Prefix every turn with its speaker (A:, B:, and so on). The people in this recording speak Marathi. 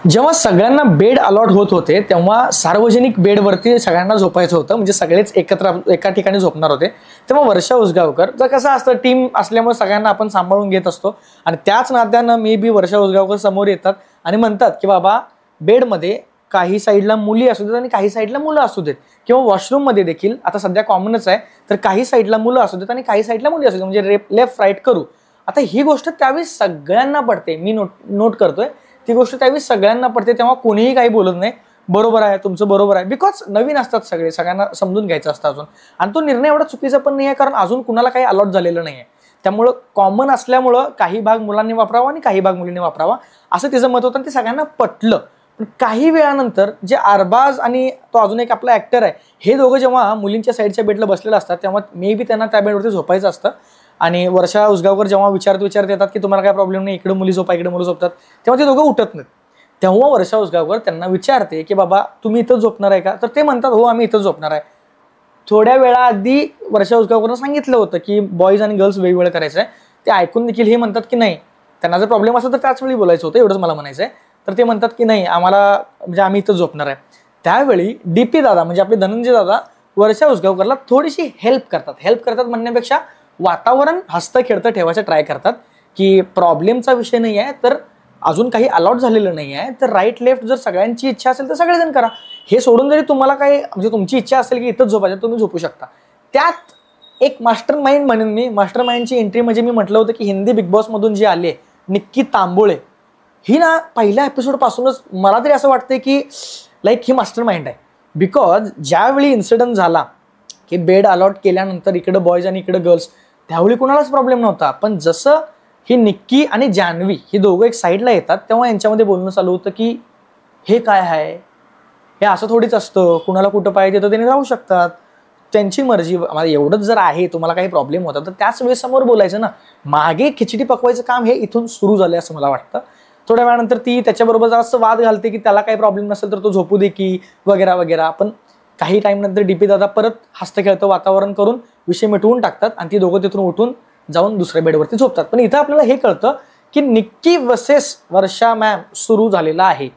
A: जेव्हा सगळ्यांना बेड अलॉट होत होते तेव्हा सार्वजनिक बेडवरती सगळ्यांना झोपायचं होतं, म्हणजे सगळेच एकत्र एका ठिकाणी झोपणार होते. तेव्हा वर्षा उसगावकर, तर कसं असतं टीम असल्यामुळे सगळ्यांना आपण सांभाळून घेत असतो आणि त्याच नात्यानं मे बी वर्षा उसगावकर समोर येतात आणि म्हणतात की बाबा बेडमध्ये काही साईडला मुली असू देत आणि काही साईडला मुलं असू देत, किंवा वॉशरूममध्ये देखील आता सध्या कॉमनच आहे, तर काही साईडला मुलं असू देत आणि काही साईडला मुली असू देत, म्हणजे लेफ्ट राईट करू. आता ही गोष्ट त्यावेळी सगळ्यांना पडते, मी नोट करतोय ती गोष्ट त्यावेळी सगळ्यांना पडते, तेव्हा कोणीही काही बोलत नाही. बरोबर आहे, तुमचं बरोबर आहे, बिकॉज नवीन असतात सगळे, सगळ्यांना समजून घ्यायचं असतं अजून. आणि तो निर्णय एवढा चुकीचा पण नाही आहे, कारण अजून कुणाला काही अलॉट झालेलं नाही आहे. त्यामुळं कॉमन असल्यामुळं काही भाग मुलांनी वापरावा आणि काही भाग मुलींनी वापरावा असं तिचं मत होतं आणि ते सगळ्यांना पटलं. पण काही वेळानंतर जे अरबाज आणि तो अजून एक आपला ऍक्टर आहे, हे दोघं जेव्हा मुलींच्या साईडच्या बेडला बसलेलं असतात तेव्हा मे बी त्यांना त्या बेडवरती झोपायचं असतं. आणि वर्षा उसगावकर जेव्हा विचारत येतात की तुम्हाला काय प्रॉब्लेम नाही, इकडे मुली झोपा, इकडे मुलं झोपतात, तेव्हा ते दोघं उठत नाहीत. तेव्हा वर्षा उसगावकर त्यांना विचारते की बाबा तुम्ही इथं झोपणार आहे का, तर ते म्हणतात हो आम्ही इथं झोपणार आहे. थोड्या वेळा आधी वर्षा उसगावकरनं सांगितलं होतं की बॉईज आणि गर्ल्स वेगवेगळं करायचं आहे. ते ऐकून देखील हे म्हणतात की नाही, त्यांना जर प्रॉब्लेम असेल तर त्याच वेळी बोलायचं होतं, एवढंच मला म्हणायचं आहे. तर ते म्हणतात की नाही आम्हाला, म्हणजे आम्ही इथं झोपणार आहे. त्यावेळी डीपी दादा, म्हणजे आपले धनंजय दादा, वर्षा उसगावकरला थोडीशी हेल्प करतात म्हणण्यापेक्षा वातावरण हसतं खेळतं ठेवायचं ट्राय करतात की प्रॉब्लेमचा विषय नाही आहे, तर अजून काही अलॉट झालेलं नाही आहे, तर राईट लेफ्ट जर सगळ्यांची इच्छा असेल तर सगळेजण करा. हे सोडून जरी तुम्हाला काही, म्हणजे तुमची इच्छा असेल की इथंच झोपायचं, तुम्ही झोपू शकता. त्यात एक मास्टर माइंड म्हणून मी, मास्टर माइंडची एंट्री म्हणजे मी म्हटलं होतं की हिंदी बिग बॉस मधून जी आली निक्की तांबोळे, ही ना पहिल्या एपिसोड पासूनच मला तरी असं वाटतंय की लाईक ही मास्टर माइंड आहे. बिकॉज ज्यावेळी इन्सिडेंट झाला की बेड अलॉट केल्यानंतर इकडं बॉईज आणि इकडं गर्ल्स, त्यावेळी कुणालाच प्रॉब्लेम नव्हता. पण जसं ही निक्की आणि जान्हवी ही दोघं एक साईडला येतात तेव्हा यांच्यामध्ये बोलणं चालू होतं की हे काय आहे, हे असं थोडीच असतं, कुणाला कुठं पाहिजे तर त्यांनी राहू शकतात, त्यांची मर्जी. मला एवढंच जर आहे, तुम्हाला काही प्रॉब्लेम होता तर त्याच वेळेस समोर बोलायचं ना. मागे खिचडी पकवायचं काम हे इथून सुरू झालंय असं मला वाटतं. थोड्या वेळानंतर ती त्याच्याबरोबर जरा वाद घालते की त्याला काही प्रॉब्लेम नसेल तर तो झोपू दे की वगैरे वगैरे. पण काही टाइम नंतर डीपी दादा परत हसतं खेळतं वातावरण करून विषय मिटवून टाकतात आणि ती दोघं तिथून उठून जाऊन दुसऱ्या बेडवरती झोपतात. पण इथं आपल्याला हे कळतं की निक्की वर्सेस वर्षा मॅम सुरू झालेला आहे.